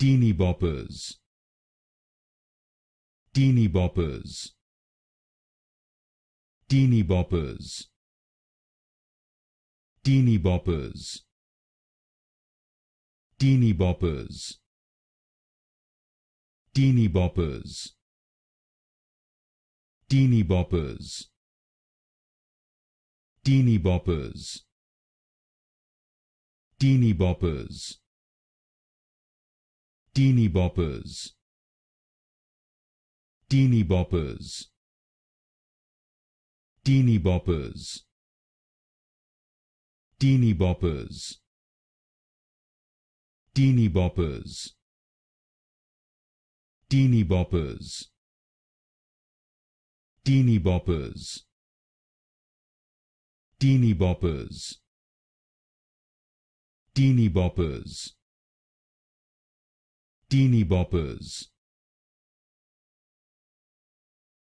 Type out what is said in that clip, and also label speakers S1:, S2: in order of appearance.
S1: Teenyboppers, Teenyboppers, Teenyboppers, Teenyboppers, Teenyboppers, Teenyboppers, Teenyboppers, Teenyboppers, Teenyboppers, Teenyboppers, Teenyboppers, Teenyboppers, Teenyboppers, Teenyboppers, Teenyboppers, Teenyboppers, Teenyboppers, Teenyboppers, Teenyboppers,